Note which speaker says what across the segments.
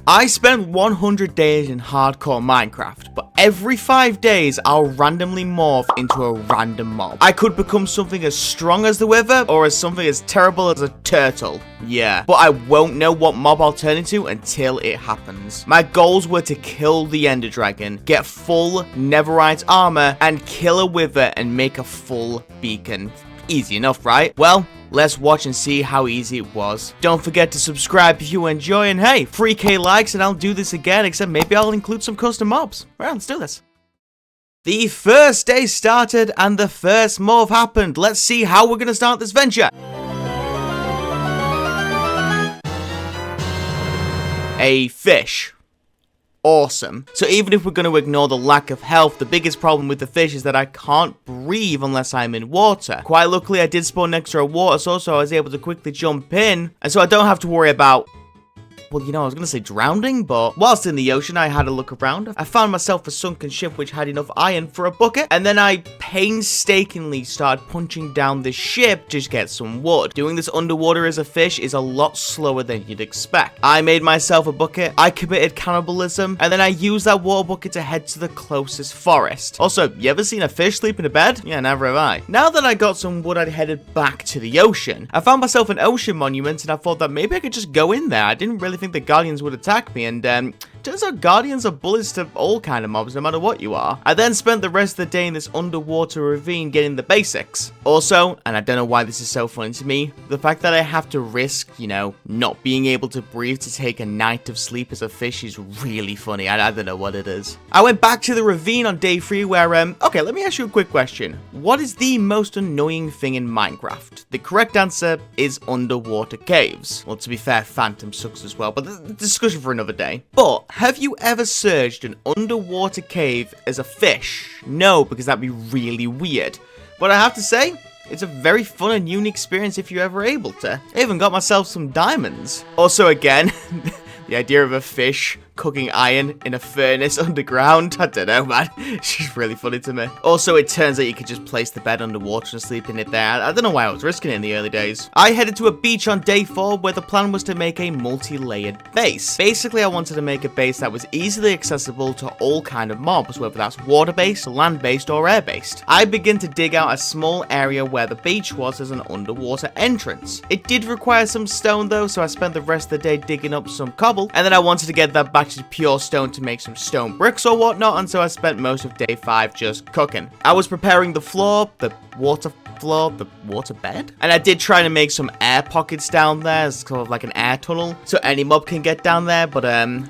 Speaker 1: I spent 100 days in hardcore Minecraft, but every 5 days I'll randomly morph into a random mob. I could become something as strong as the Wither, or as something as terrible as a turtle. Yeah, but I won't know what mob I'll turn into until it happens. My goals were to kill the Ender Dragon, get full Netherite armor, and kill a Wither and make a full beacon. Easy enough, right? Well, let's watch and see how easy it was. Don't forget to subscribe if you enjoy, and hey, 3k likes and I'll do this again, except maybe I'll include some custom mobs. Right, let's do this. The first day started and the first morph happened. Let's see how we're gonna start this venture. A fish. Awesome. So even if we're going to ignore the lack of health, the biggest problem with the fish is that I can't breathe unless I'm in water. Quite luckily, I did spawn next to a water source, so I was able to quickly jump in, and so I don't have to worry about... well, you know, I was going to say drowning, but whilst in the ocean, I had a look around. I found myself a sunken ship which had enough iron for a bucket, and then I painstakingly started punching down the ship to get some wood. Doing this underwater as a fish is a lot slower than you'd expect. I made myself a bucket, I committed cannibalism, and then I used that water bucket to head to the closest forest. Also, you ever seen a fish sleep in a bed? Yeah, never have I. Now that I got some wood, I headed back to the ocean. I found myself an ocean monument, and I thought that maybe I could just go in there. I didn't really think the Guardians would attack me, and turns out Guardians are bullets to all kind of mobs, no matter what you are. I then spent the rest of the day in this underwater ravine getting the basics. Also, and I don't know why this is so funny to me, the fact that I have to risk, you know, not being able to breathe to take a night of sleep as a fish is really funny. I don't know what it is. I went back to the ravine on day 3 where, okay, let me ask you a quick question. What is the most annoying thing in Minecraft? The correct answer is underwater caves. Well, to be fair, Phantom sucks as well, but the discussion for another day. But have you ever searched an underwater cave as a fish? No, because that'd be really weird. But I have to say, it's a very fun and unique experience if you're ever able to. I even got myself some diamonds. Also, again, the idea of a fish cooking iron in a furnace underground. I don't know, man. She's really funny to me. Also, it turns out you could just place the bed underwater and sleep in it there. I don't know why I was risking it in the early days. I headed to a beach on day 4 where the plan was to make a multi-layered base. Basically, I wanted to make a base that was easily accessible to all kind of mobs, whether that's water-based, land-based, or air-based. I began to dig out a small area where the beach was as an underwater entrance. It did require some stone though, so I spent the rest of the day digging up some cobble, and then I wanted to get that back to pure stone to make some stone bricks or whatnot, and so I spent most of day 5 just cooking. I was preparing the floor, the water bed, and I did try to make some air pockets down there. It's kind of like an air tunnel, so any mob can get down there, but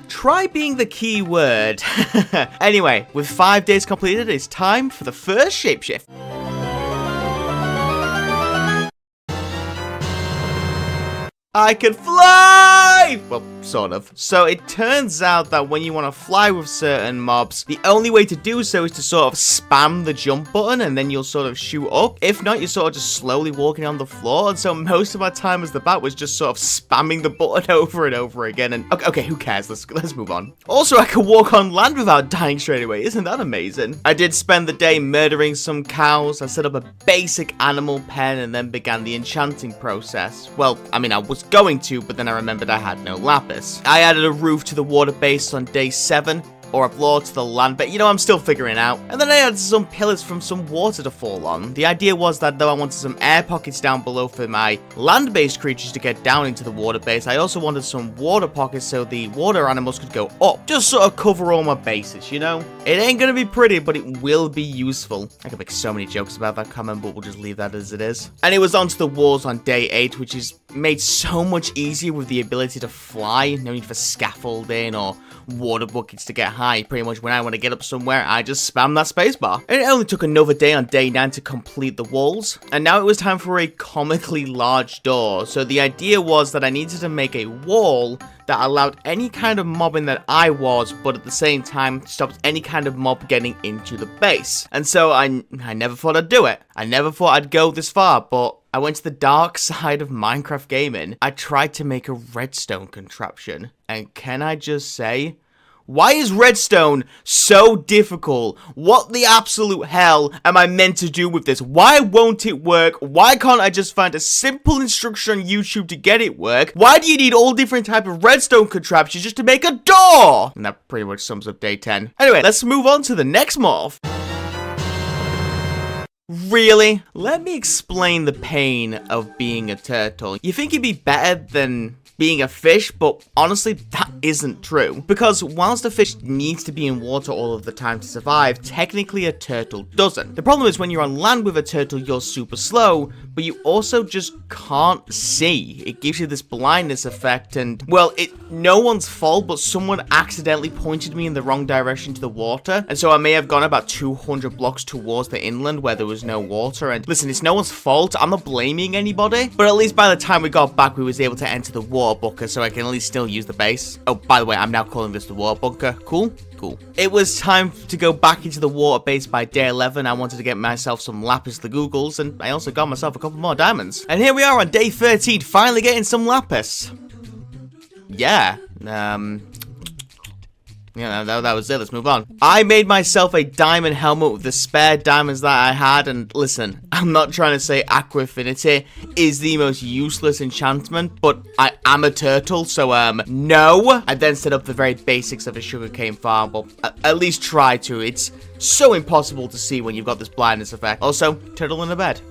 Speaker 1: try being the key word. Anyway, with 5 days completed, it's time for the first shapeshift. I can fly! Well, sort of. So it turns out that when you want to fly with certain mobs, the only way to do so is to sort of spam the jump button and then you'll sort of shoot up. If not, you're sort of just slowly walking on the floor. And so most of my time as the bat was just sort of spamming the button over and over again. And okay, who cares? Let's move on. Also, I can walk on land without dying straight away. Isn't that amazing? I did spend the day murdering some cows. I set up a basic animal pen and then began the enchanting process. Well, I mean, I was going to, but then I remembered I had no lapis. I added a roof to the water base on day 7, or a floor to the land, but you know, I'm still figuring out. And then I added some pillars from some water to fall on. The idea was that though I wanted some air pockets down below for my land-based creatures to get down into the water base, I also wanted some water pockets so the water animals could go up. Just sort of cover all my bases, you know? It ain't gonna be pretty, but it will be useful. I could make so many jokes about that comment, but we'll just leave that as it is. And it was onto the walls on day 8, which is made so much easier with the ability to fly. No need for scaffolding or water buckets to get high. Pretty much when I want to get up somewhere, I just spam that spacebar. And it only took another day on day 9 to complete the walls. And now it was time for a comically large door. So the idea was that I needed to make a wall that allowed any kind of mob in that I was, but at the same time stopped any kind of mob getting into the base. And so I never thought I'd do it. I never thought I'd go this far, but I went to the dark side of Minecraft gaming. I tried to make a redstone contraption, and can I just say, Why is redstone so difficult? What the absolute hell am I meant to do with this? Why won't it work? Why can't I just find a simple instruction on YouTube to get it work? Why do you need all different type of redstone contraptions just to make a door? And that pretty much sums up day 10. Anyway, let's move on to the next morph. Really? Let me explain the pain of being a turtle. You think it'd be better than being a fish, but honestly, that isn't true. Because whilst a fish needs to be in water all of the time to survive, technically a turtle doesn't. The problem is when you're on land with a turtle, you're super slow, but you also just can't see. It gives you this blindness effect, and, well, no one's fault, but someone accidentally pointed me in the wrong direction to the water, and so I may have gone about 200 blocks towards the inland where there was no water, and listen, it's no one's fault, I'm not blaming anybody, but at least by the time we got back, we was able to enter the water bunker, so I can at least still use the base. Oh, by the way, I'm now calling this the water bunker. Cool? Cool. It was time to go back into the water base by day 11. I wanted to get myself some lapis lagoogles, and I also got myself a couple more diamonds. And here we are on day 13, finally getting some lapis. Yeah, yeah, that was it. Let's move on. I made myself a diamond helmet with the spare diamonds that I had, and listen, I'm not trying to say Aqua Affinity is the most useless enchantment, but I am a turtle, so, no. I then set up the very basics of a sugarcane farm, well, at least try to. It's so impossible to see when you've got this blindness effect. Also, turtle in a bed.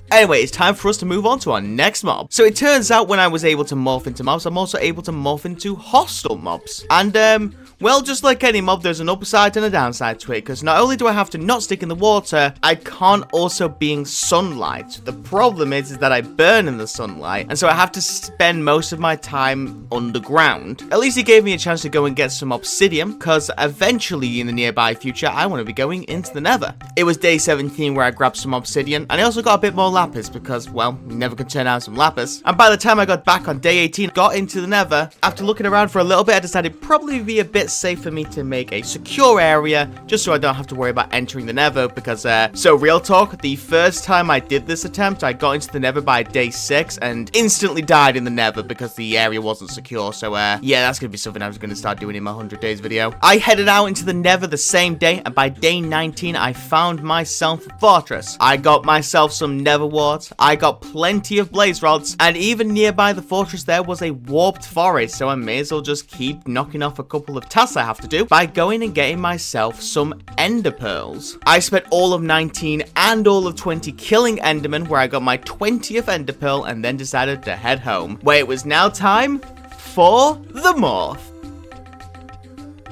Speaker 1: Anyway, it's time for us to move on to our next mob. So it turns out when I was able to morph into mobs, I'm also able to morph into hostile mobs. And, well, just like any mob, there's an upside and a downside to it, because not only do I have to not stick in the water, I can't also be in sunlight. The problem is that I burn in the sunlight, and so I have to spend most of my time underground. At least it gave me a chance to go and get some obsidian, because eventually in the nearby future, I want to be going into the nether. It was day 17 where I grabbed some obsidian, and I also got a bit more lapis, because, well, you never can turn out some lapis. And by the time I got back on day 18, got into the nether, after looking around for a little bit, I decided it'd probably be a bit safe for me to make a secure area, just so I don't have to worry about entering the nether, because, so real talk, the first time I did this attempt, I got into the nether by day 6, and instantly died in the nether because the area wasn't secure, so, yeah, that's gonna be something I was gonna start doing in my 100 days video. I headed out into the nether the same day, and by day 19, I found myself a fortress. I got myself some nether warts, I got plenty of blaze rods, and even nearby the fortress there was a warped forest, so I may as well just keep knocking off a couple of tasks I have to do by going and getting myself some ender pearls. I spent all of 19 and all of 20 killing endermen, where I got my 20th ender pearl and then decided to head home, where it was now time for the morph.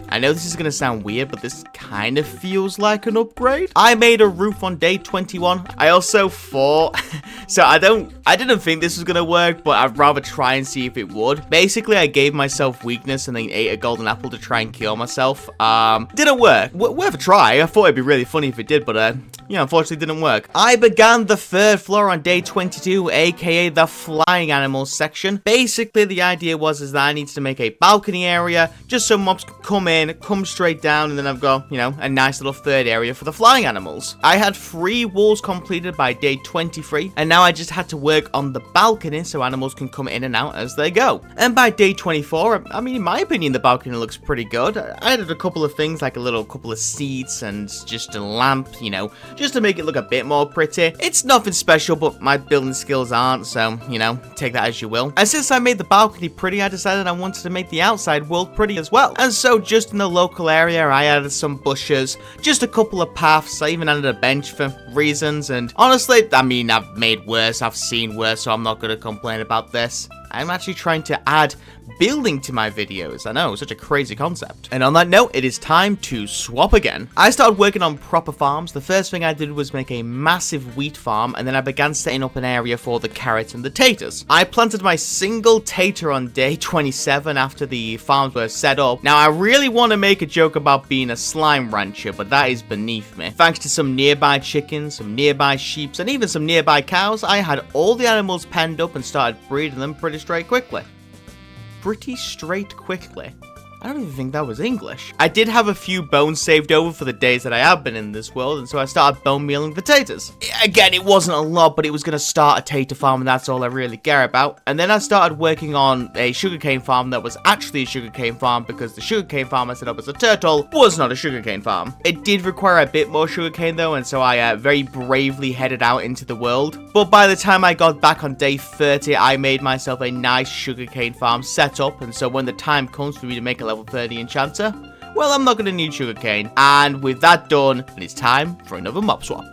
Speaker 1: I know this is going to sound weird, but this kind of feels like an upgrade. I made a roof on day 21. I also fought, so I didn't think this was going to work, but I'd rather try and see if it would. Basically, I gave myself weakness and then ate a golden apple to try and kill myself. Didn't work. Worth a try. I thought it'd be really funny if it did, but, yeah, unfortunately didn't work. I began the third floor on day 22, aka the flying animals section. Basically, the idea was that I needed to make a balcony area, just so mobs could come in, come straight down, and then I've got, you know, a nice little third area for the flying animals. I had 3 walls completed by day 23, and now I just had to work on the balcony so animals can come in and out as they go. And by day 24, I mean, in my opinion, the balcony looks pretty good. I added a couple of things, like a couple of seats and just a lamp, you know, just to make it look a bit more pretty. It's nothing special, but my building skills aren't, so, you know, take that as you will. And since I made the balcony pretty, I decided I wanted to make the outside world pretty as well. And so just in the local area, I added some bushes, just a couple of paths. I even added a bench for reasons, and honestly, I mean, I've made worse, I've seen worse, so I'm not going to complain about this. I'm actually trying to add building to my videos. I know, such a crazy concept. And on that note, it is time to swap again. I started working on proper farms. The first thing I did was make a massive wheat farm, and then I began setting up an area for the carrots and the taters. I planted my single tater on day 27 after the farms were set up. Now, I really want to make a joke about being a slime rancher, but that is beneath me. Thanks to some nearby chickens, some nearby sheep, and even some nearby cows, I had all the animals penned up and started breeding them pretty straight quickly. I don't even think that was English. I did have a few bones saved over for the days that I have been in this world, and so I started bone mealing potatoes. Again, it wasn't a lot, but it was going to start a tater farm, and that's all I really care about. And then I started working on a sugarcane farm that was actually a sugarcane farm, because the sugarcane farm I set up as a turtle was not a sugarcane farm. It did require a bit more sugarcane though, and so I very bravely headed out into the world. But by the time I got back on day 30, I made myself a nice sugarcane farm set up, and so when the time comes for me to make a level 30 enchanter, well, I'm not going to need sugarcane. And with that done, it's time for another mob swap.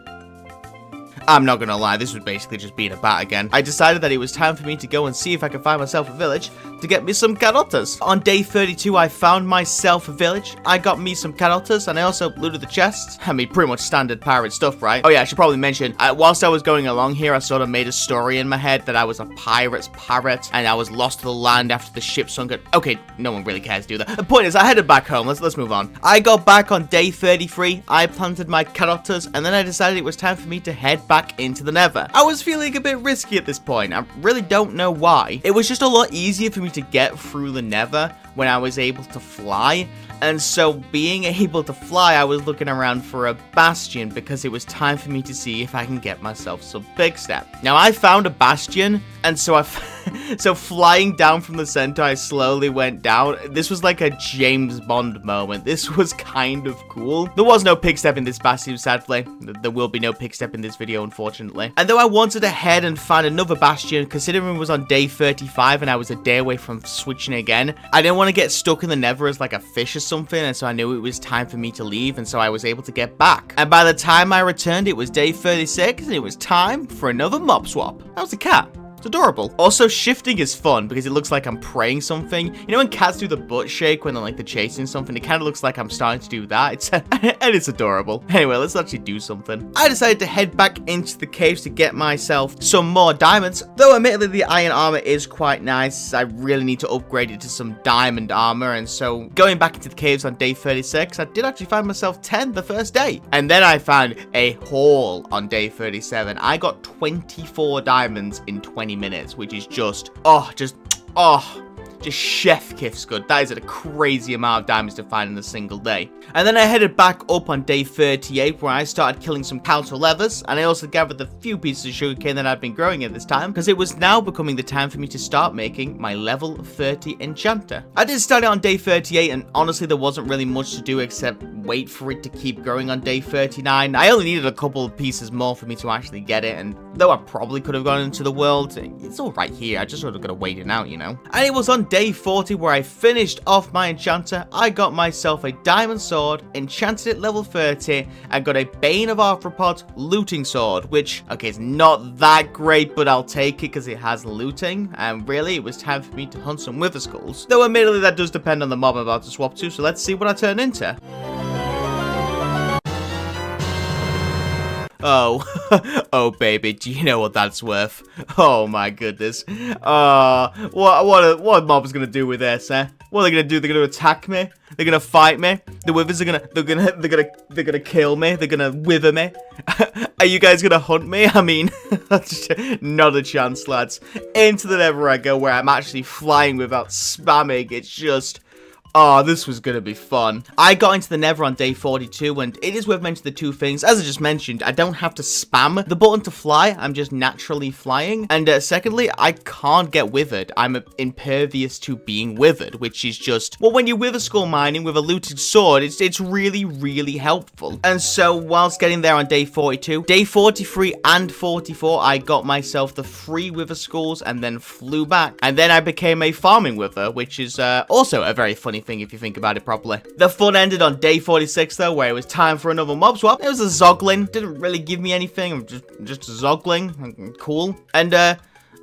Speaker 1: I'm not gonna lie, this was basically just being a bat again. I decided that it was time for me to go and see if I could find myself a village to get me some carotas. On day 32, I found myself a village. I got me some carotas, and I also looted the chests. I mean, pretty much standard pirate stuff, right? Oh yeah, I should probably mention, whilst I was going along here, I sort of made a story in my head that I was a pirate's parrot, and I was lost to the land after the ship sunk. Okay, no one really cares to do that. The point is, I headed back home. Let's move on. I got back on day 33. I planted my carotas, and then I decided it was time for me to head back into the nether. I was feeling a bit risky at this point. I really don't know why. It was just a lot easier for me to get through the nether when I was able to fly. And so being able to fly, I was looking around for a bastion because it was time for me to see if I can get myself some big step. Now I found a bastion, and so so flying down from the center, I slowly went down. This was like a James Bond moment. This was kind of cool. There was no pig step in this bastion, sadly. There will be no pig step in this video, unfortunately. And though I wanted to head and find another bastion, considering it was on day 35 and I was a day away from switching again, I didn't want to get stuck in the nether as like a fish or something, and so I knew it was time for me to leave, and so I was able to get back. And by the time I returned, it was day 36, and it was time for another mob swap. That was a cat. It's adorable. Also, shifting is fun because it looks like I'm praying something. You know when cats do the butt shake when they're chasing something? It kind of looks like I'm starting to do that. And it's adorable. Anyway, let's actually do something. I decided to head back into the caves to get myself some more diamonds. Though admittedly the iron armor is quite nice, I really need to upgrade it to some diamond armor. And so going back into the caves on day 36, I did actually find myself 10 the first day. And then I found a haul on day 37. I got 24 diamonds in 20 minutes, which is just chef kiss good. That is a crazy amount of diamonds to find in a single day. And then I headed back up on day 38 where I started killing some council levers, and I also gathered the few pieces of sugarcane that I've been growing at this time, because it was now becoming the time for me to start making my level 30 enchanter. I did start it on day 38, and honestly there wasn't really much to do except wait for it to keep growing on day 39. I only needed a couple of pieces more for me to actually get it, and though I probably could have gone into the world, it's all right here. I just sort of got to wait it out, you know. And it was on day 40 where I finished off my enchanter. I got myself a diamond sword, enchanted it level 30, and got a Bane of Arthropods looting sword, which, okay, it's not that great, but I'll take it because it has looting. And really, it was time for me to hunt some wither skulls. Though admittedly, that does depend on the mob I'm about to swap to, so let's see what I turn into. Oh, oh baby, do you know what that's worth? Oh my goodness. What mob is gonna do with this, eh? What are they gonna do? They're gonna attack me? They're gonna fight me? The withers are they're gonna kill me? They're gonna wither me? Are you guys gonna hunt me? I mean, not a chance, lads. Into the nether I go, where I'm actually flying without spamming. It's just... oh, this was gonna be fun. I got into the nether on day 42, and it is worth mentioning the two things. As I just mentioned, I don't have to spam the button to fly. I'm just naturally flying. And secondly, I can't get withered. I'm impervious to being withered, which is just... well, when you wither skull mining with a looted sword, it's really, really helpful. And so, whilst getting there on day 42, day 43 and 44, I got myself the 3 wither skulls and then flew back. And then I became a farming wither, which is also a very funny thing if you think about it properly. The fun ended on day 46 though, where it was time for another mob swap. It was a zoglin. Didn't really give me anything. I'm just a zoglin. Cool. And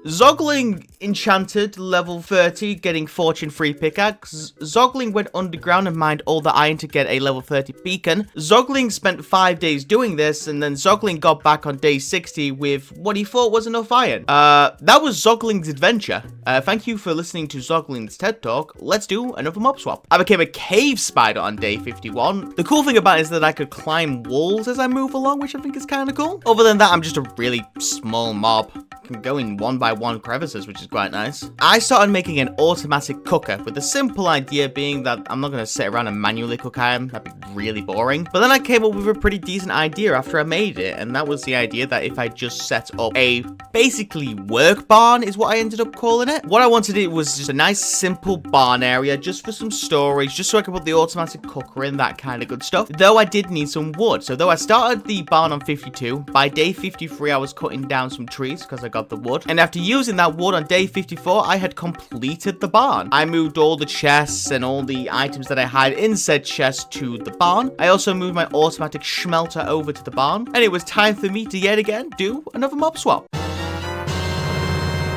Speaker 1: Zogling enchanted level 30, getting fortune 3 pickaxe. Zogling went underground and mined all the iron to get a level 30 beacon. Zogling spent 5 days doing this, and then Zogling got back on day 60 with what he thought was enough iron. That was Zogling's adventure. Thank you for listening to Zogling's TED Talk. Let's do another mob swap. I became a cave spider on day 51. The cool thing about it is that I could climb walls as I move along, which I think is kind of cool. Other than that, I'm just a really small mob. I can go in one by 1 crevices, which is quite nice. I started making an automatic cooker with the simple idea being that I'm not going to sit around and manually cook iron. That'd be really boring. But then I came up with a pretty decent idea after I made it, and that was the idea that if I just set up a basically work barn is what I ended up calling it. What I wanted it was just a nice simple barn area just for some storage, just so I could put the automatic cooker in, that kind of good stuff. Though I did need some wood. So though I started the barn on 52, by day 53 I was cutting down some trees because I got the wood. And after using that wood on day 54, I had completed the barn. I moved all the chests and all the items that I had in said chest to the barn. I also moved my automatic smelter over to the barn. And it was time for me to yet again do another mob swap.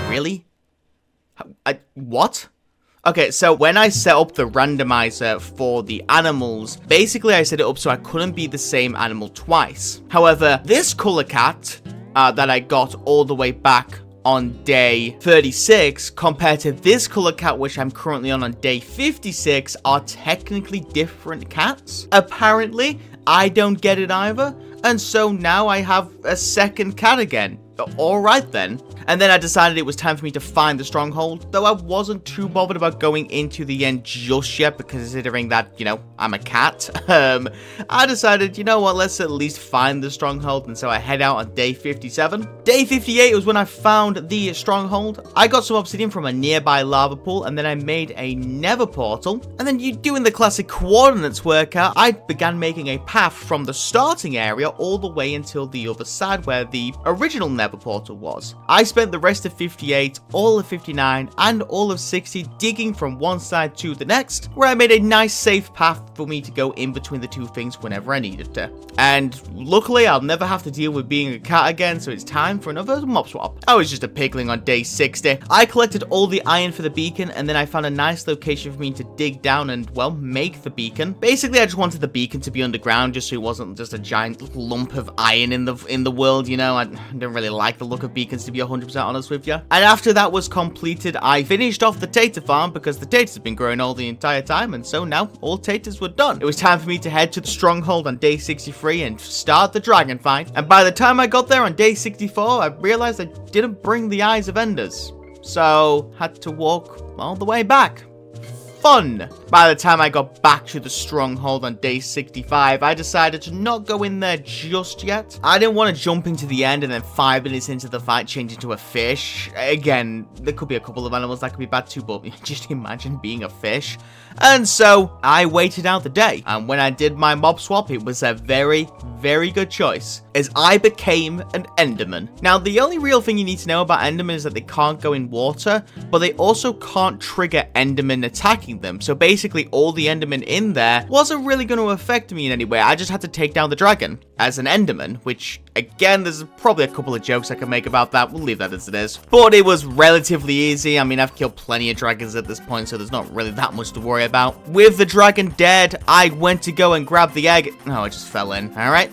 Speaker 1: Really? What? Okay, so when I set up the randomizer for the animals, basically I set it up so I couldn't be the same animal twice. However, this color cat that I got all the way back on day 36 compared to this color cat which I'm currently on day 56 are technically different cats. Apparently, I don't get it either, and so now I have a second cat again. Alright then. And then I decided it was time for me to find the stronghold, though I wasn't too bothered about going into the end just yet, because considering that, you know, I'm a cat, I decided, you know what, let's at least find the stronghold, and so I head out on day 57. Day 58 was when I found the stronghold. I got some obsidian from a nearby lava pool, and then I made a nether portal, and then you doing the classic coordinates workout, I began making a path from the starting area all the way until the other side where the original nether portal was. I spent the rest of 58, all of 59, and all of 60 digging from one side to the next, where I made a nice safe path for me to go in between the two things whenever I needed to. And luckily, I'll never have to deal with being a cat again, so it's time for another mob swap. I was just a pigling on day 60. I collected all the iron for the beacon, and then I found a nice location for me to dig down and, well, make the beacon. Basically, I just wanted the beacon to be underground, just so it wasn't just a giant lump of iron in the world, you know. I don't really like the look of beacons, to be 100% honest with you. And after that was completed, I finished off the tater farm because the taters have been growing all the entire time, and so now all taters were done. It was time for me to head to the stronghold on day 63 and start the dragon fight. And by the time I got there on day 64, I realized I didn't bring the eyes of enders, so had to walk all the way back. Fun! By the time I got back to the stronghold on day 65, I decided to not go in there just yet. I didn't want to jump into the end and then 5 minutes into the fight change into a fish. Again, there could be a couple of animals that could be bad too, but just imagine being a fish. And so, I waited out the day, and when I did my mob swap, it was a very, very good choice, as I became an Enderman. Now, the only real thing you need to know about Endermen is that they can't go in water, but they also can't trigger Endermen attacking them, so basically all the Endermen in there wasn't really going to affect me in any way. I just had to take down the dragon as an Enderman, which, again, there's probably a couple of jokes I can make about that. We'll leave that as it is. But it was relatively easy. I mean, I've killed plenty of dragons at this point, so there's not really that much to worry about. With the dragon dead, I went to go and grab the egg. Oh, it just fell in. All right.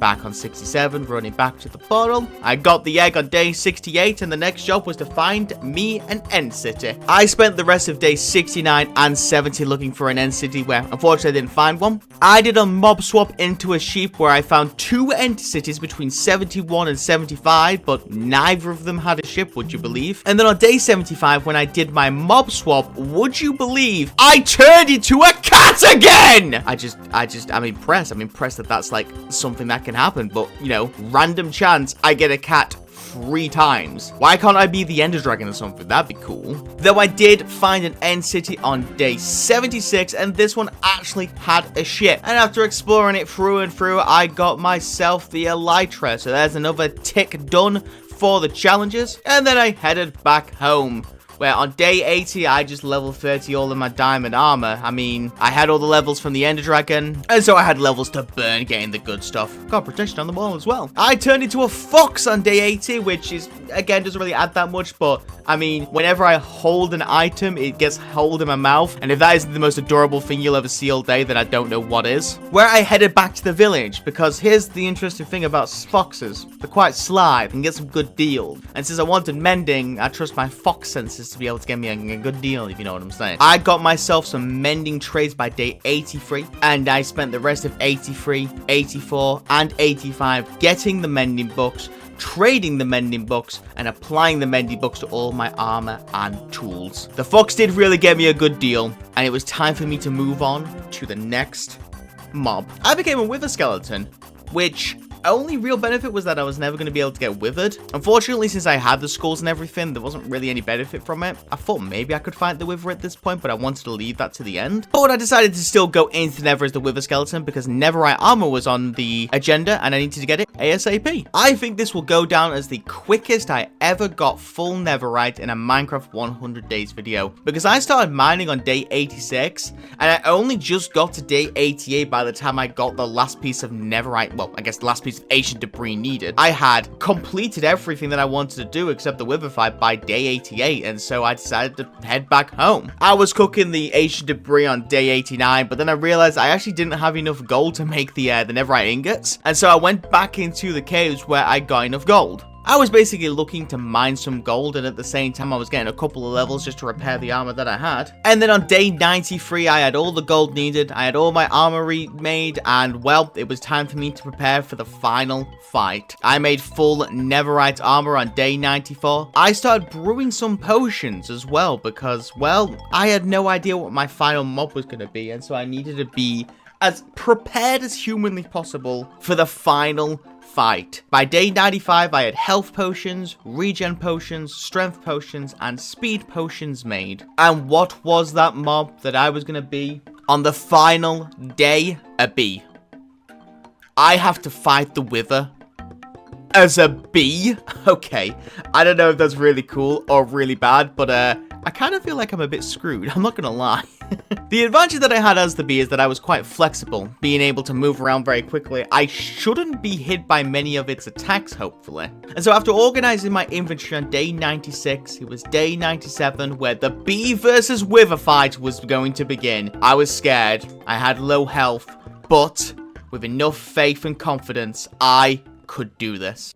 Speaker 1: Back on 67, running back to the portal. I got the egg on day 68, and the next job was to find me an end city. I spent the rest of day 69 and 70 looking for an end city where, unfortunately, I didn't find one. I did a mob swap into a sheep where I found 2 end cities between 71 and 75, but neither of them had a ship, would you believe? And then on day 75, when I did my mob swap, would you believe I turned into a cat again? I'm impressed. I'm impressed that that's like something that can happen, but you know, random chance I get a cat 3 times. Why can't I be the Ender Dragon or something? That'd be cool. Though I did find an end city on day 76, and this one actually had a ship. And after exploring it through and through, I got myself the Elytra. So there's another tick done for the challenges. And then I headed back home, where on day 80, I just level 30 all of my diamond armor. I mean, I had all the levels from the Ender Dragon, and so I had levels to burn, getting the good stuff. Got protection on the wall as well. I turned into a fox on day 80, which is, again, doesn't really add that much, but I mean, whenever I hold an item, it gets hold in my mouth, and if that isn't the most adorable thing you'll ever see all day, then I don't know what is. Where I headed back to the village, because here's the interesting thing about foxes. They're quite sly and get some good deals, and since I wanted mending, I trust my fox senses to be able to get me a good deal, if you know what I'm saying. I got myself some mending trays by day 83, and I spent the rest of 83, 84, and 85 getting the mending books, trading the mending books, and applying the mending books to all my armor and tools. The fox did really get me a good deal, and it was time for me to move on to the next mob. I became a wither skeleton, which only real benefit was that I was never going to be able to get withered. Unfortunately, since I had the skulls and everything, there wasn't really any benefit from it. I thought maybe I could fight the wither at this point, but I wanted to leave that to the end. But I decided to still go into the nether as the wither skeleton because netherite armor was on the agenda and I needed to get it ASAP. I think this will go down as the quickest I ever got full netherite in a Minecraft 100 days video, because I started mining on day 86 and I only just got to day 88 by the time I got the last piece of netherite, well, I guess the last piece of ancient debris needed. I had completed everything that I wanted to do except the wither fight by day 88, and so I decided to head back home. I was cooking the ancient debris on day 89, but then I realized I actually didn't have enough gold to make the netherite ingots, and so I went back into the caves where I got enough gold. I was basically looking to mine some gold, and at the same time I was getting a couple of levels just to repair the armor that I had. And then on day 93, I had all the gold needed, I had all my armor made, and well, it was time for me to prepare for the final fight. I made full netherite armor on day 94. I started brewing some potions as well because, well, I had no idea what my final mob was going to be, and so I needed to be as prepared as humanly possible for the final fight. By day 95, I had health potions, regen potions, strength potions, and speed potions made. And what was that mob that I was going to be on the final day? A bee. I have to fight the wither as a bee? Okay, I don't know if that's really cool or really bad, but I kind of feel like I'm a bit screwed, I'm not gonna lie. The advantage that I had as the bee is that I was quite flexible, being able to move around very quickly. I shouldn't be hit by many of its attacks, hopefully. And so after organizing my inventory on day 96, it was day 97 where the bee versus wither fight was going to begin. I was scared, I had low health, but with enough faith and confidence, I could do this.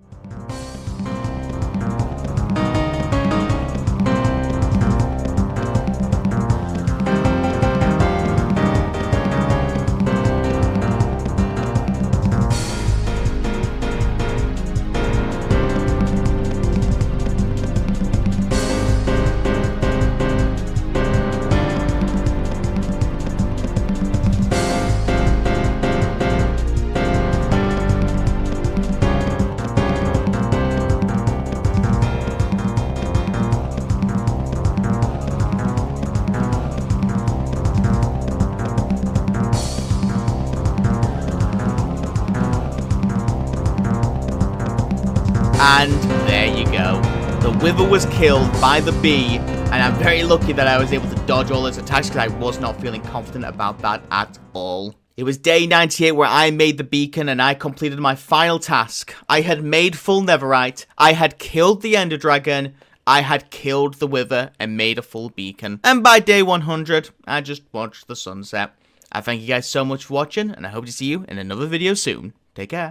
Speaker 1: And there you go. The wither was killed by the bee, and I'm very lucky that I was able to dodge all its attacks because I was not feeling confident about that at all. It was day 98 where I made the beacon and I completed my final task. I had made full netherite, I had killed the ender dragon, I had killed the wither and made a full beacon. And by day 100, I just watched the sunset. I thank you guys so much for watching, and I hope to see you in another video soon. Take care.